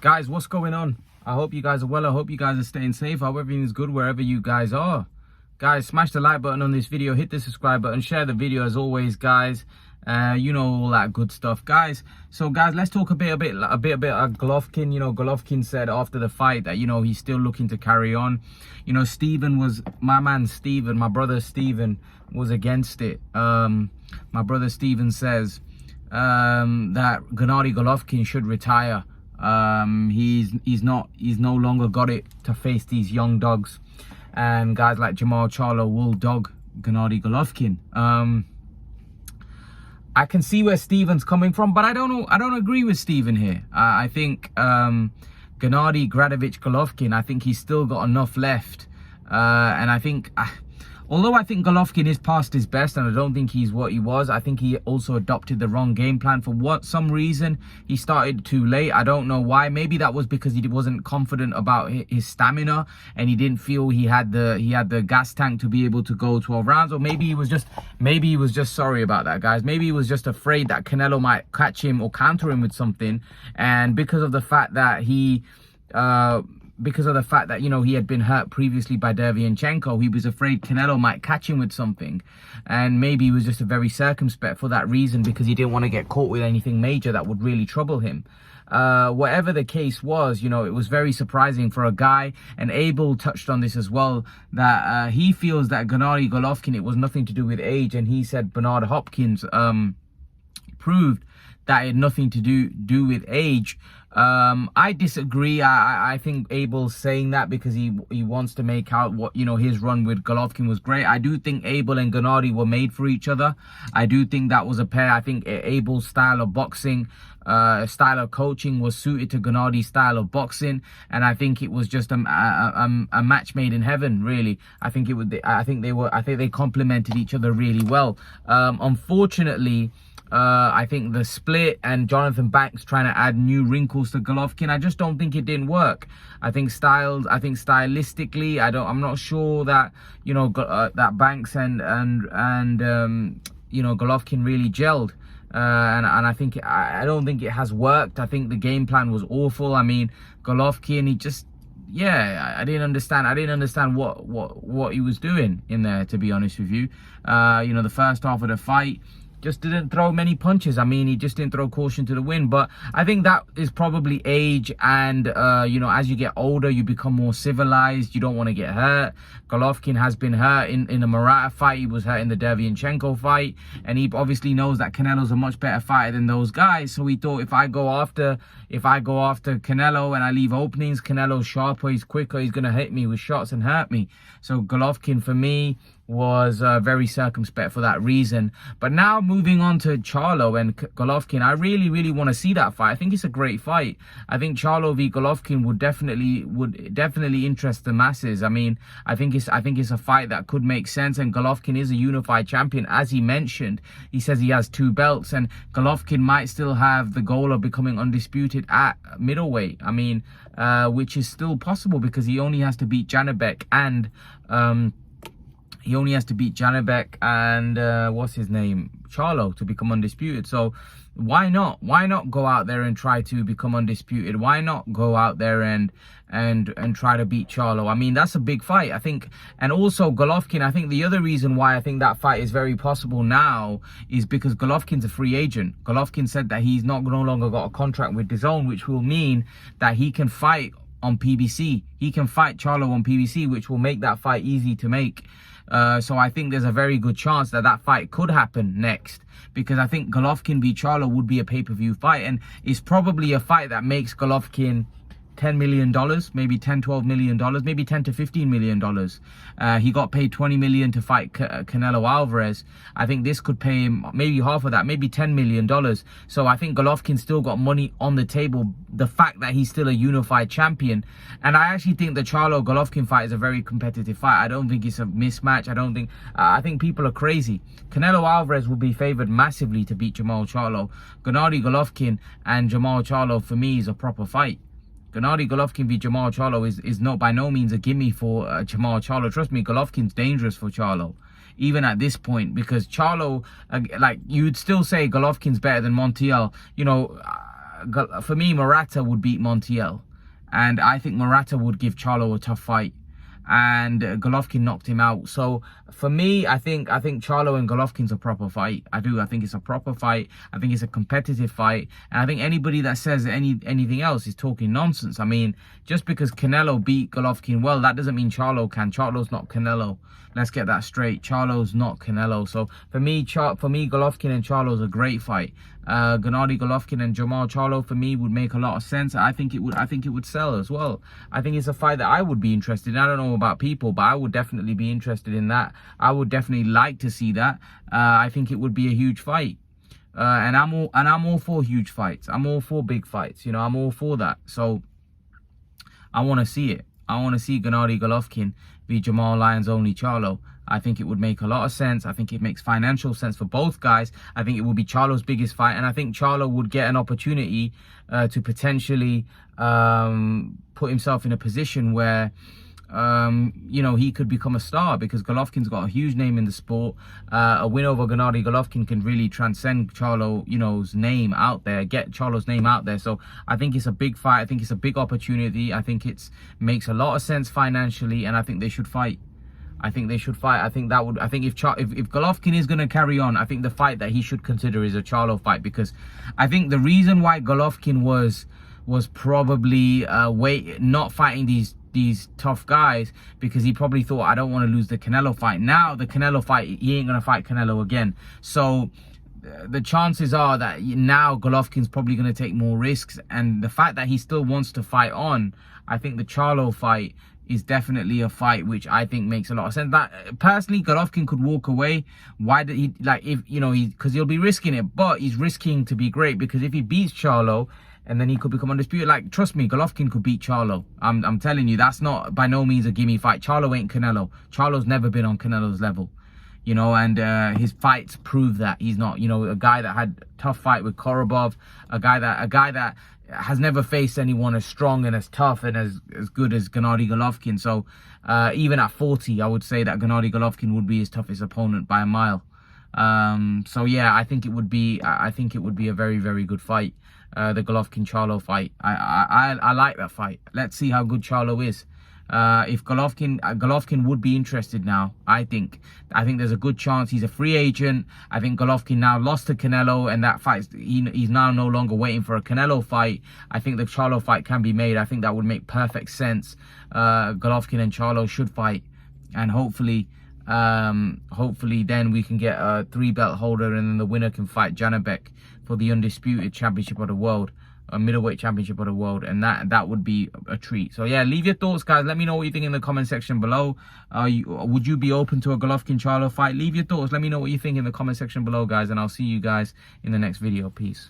Guys, what's going on? I hope you guys are well. I hope you guys are staying safe. I hope everything is good wherever you guys are. Guys, smash the like button on this video, hit the subscribe button, share the video as always, guys. You know, all that good stuff, guys. So guys, let's talk a bit about Golovkin. You know, Golovkin said after the fight that, you know, he's still looking to carry on. You know, my brother Steven was against it. My brother Steven says that Gennady Golovkin should retire. He's no longer got it to face these young dogs, and guys like Jermall Charlo will dog Gennady Golovkin. I can see where Steven's coming from, but I don't agree with Steven here. I think Gennady Golovkin, I think he's still got enough left, and I think although I think Golovkin is past his best and I don't think he's what he was, I think he also adopted the wrong game plan. For some reason, he started too late. I don't know why. Maybe that was because he wasn't confident about his stamina and he didn't feel he had the gas tank to be able to go 12 rounds. Or maybe he was just sorry about that, guys. Maybe he was just afraid that Canelo might catch him or counter him with something. And because of the fact that you know, he had been hurt previously by Derevyanchenko, he was afraid Canelo might catch him with something, and maybe he was just a very circumspect for that reason, because he didn't want to get caught with anything major that would really trouble him. Whatever the case was, you know, it was very surprising for a guy, and Abel touched on this as well, that he feels that Gennady Golovkin, it was nothing to do with age, and he said Bernard Hopkins proved that it had nothing to do with age. I disagree. I think Abel's saying that because he wants to make out what, you know, his run with Golovkin was great. I do think Abel and Gennady were made for each other. I do think that was a pair. I think Abel's style of boxing, style of coaching was suited to Gennady's style of boxing, and I think it was just a match made in heaven, really. I think they complemented each other really well. Unfortunately, I think the split and Jonathan Banks trying to add new wrinkles to Golovkin, I just don't think it didn't work. I think stylistically, I'm not sure that, you know, that Banks and you know, Golovkin really gelled. And I don't think it has worked. I think the game plan was awful. I mean, Golovkin, he just, yeah, I didn't understand what he was doing in there, to be honest with you. You know, the first half of the fight, just didn't throw many punches. I mean, he just didn't throw caution to the wind. But I think that is probably age, and you know, as you get older, you become more civilized. You don't want to get hurt. Golovkin has been hurt in the Murata fight. He was hurt in the Derevyanchenko fight, and he obviously knows that Canelo's a much better fighter than those guys. So he thought, if I go after Canelo and I leave openings, Canelo's sharper, he's quicker, he's gonna hit me with shots and hurt me. So Golovkin, for me, was very circumspect for that reason. But now moving on to Charlo and Golovkin, I really want to see that fight. I think it's a great fight. I think Charlo v Golovkin would definitely interest the masses. I mean, I think it's a fight that could make sense, and Golovkin is a unified champion, as he mentioned. He says he has 2 belts, and Golovkin might still have the goal of becoming undisputed at middleweight. I mean, which is still possible, because he only has to beat Janibek and what's his name, Charlo, to become undisputed. So why not go out there and try to become undisputed? Why not go out there and try to beat Charlo? I mean, that's a big fight, I think. And also Golovkin, I think the other reason why I think that fight is very possible now is because Golovkin's a free agent. Golovkin said that he's no longer got a contract with DAZN, which will mean that he can fight on PBC. He can fight Charlo on PBC, which will make that fight easy to make. So I think there's a very good chance that fight could happen next, because I think Golovkin v Charlo would be a pay-per-view fight, and it's probably a fight that makes Golovkin $10 million, maybe $10-12 million, maybe $10 to $15 million. He got paid $20 million to fight Canelo Alvarez. I think this could pay him maybe half of that, maybe $10 million. So I think Golovkin still got money on the table, the fact that he's still a unified champion. And I actually think the Charlo-Golovkin fight is a very competitive fight. I don't think it's a mismatch. I think people are crazy. Canelo Alvarez will be favored massively to beat Jermall Charlo. Gennady Golovkin and Jermall Charlo, for me, is a proper fight. Gennady Golovkin v Jermall Charlo is not by no means a gimme for Jermall Charlo. Trust me, Golovkin's dangerous for Charlo, even at this point, because Charlo, like, you'd still say Golovkin's better than Montiel. You know, for me, Murata would beat Montiel. And I think Murata would give Charlo a tough fight. And Golovkin knocked him out. So for me, I think Charlo and Golovkin's a proper fight. I do. I think it's a proper fight. I think it's a competitive fight. And I think anybody that says anything else is talking nonsense. I mean, just because Canelo beat Golovkin well, that doesn't mean Charlo can. Charlo's not Canelo. Let's get that straight. Charlo's not Canelo. So for me, Golovkin and Charlo's a great fight. Gennady Golovkin and Jermall Charlo for me would make a lot of sense. I think it would sell as well. I think it's a fight that I would be interested in. I don't know about people, but I would definitely be interested in that. I would definitely like to see that. I think it would be a huge fight. And I'm all for huge fights. I'm all for big fights. You know, I'm all for that. So I want to see it. I want to see Gennady Golovkin v Jermall Lions Only Charlo. I think it would make a lot of sense. I think it makes financial sense for both guys. I think it would be Charlo's biggest fight. And I think Charlo would get an opportunity to potentially put himself in a position where, you know, he could become a star, because Golovkin's got a huge name in the sport. A win over Gennady Golovkin can really transcend Charlo, you know's name out there, get Charlo's name out there. So I think it's a big fight. I think it's a big opportunity. I think it makes a lot of sense financially, and I think they should fight. I think they should fight. I think if Golovkin is going to carry on, I think the fight that he should consider is a Charlo fight, because I think the reason why Golovkin was probably not fighting these tough guys, because he probably thought, I don't want to lose the Canelo fight. Now the Canelo fight, he ain't going to fight Canelo again. So the chances are that now Golovkin's probably going to take more risks, and the fact that he still wants to fight on, I think the Charlo fight is definitely a fight which I think makes a lot of sense. That personally, Golovkin could walk away. Why did he, like, if you know, because he'll be risking it, but he's risking to be great, because if he beats Charlo, and then he could become undisputed. Like, trust me, Golovkin could beat Charlo. I'm telling you, that's not by no means a gimme fight. Charlo ain't Canelo. Charlo's never been on Canelo's level, you know, and his fights prove that he's not. You know, a guy that had a tough fight with Korobov, a guy that has never faced anyone as strong and as tough and as good as Gennady Golovkin. So even at 40, I would say that Gennady Golovkin would be his toughest opponent by a mile. So yeah, I think it would be a very, very good fight. The Golovkin Charlo fight. I like that fight. Let's see how good Charlo is. If Golovkin would be interested now, I think there's a good chance. He's a free agent. I think Golovkin now lost to Canelo, and that fight, he's now no longer waiting for a Canelo fight. I think the Charlo fight can be made. I think that would make perfect sense. Golovkin and Charlo should fight, and hopefully then we can get a 3-belt holder, and then the winner can fight Janabek for the undisputed championship of the world, a middleweight championship of the world, and that would be a treat. So yeah, leave your thoughts, guys. Let me know what you think in the comment section below. Would you be open to a Golovkin Charlo fight? Leave your thoughts. Let me know what you think in the comment section below, guys, and I'll see you guys in the next video. Peace.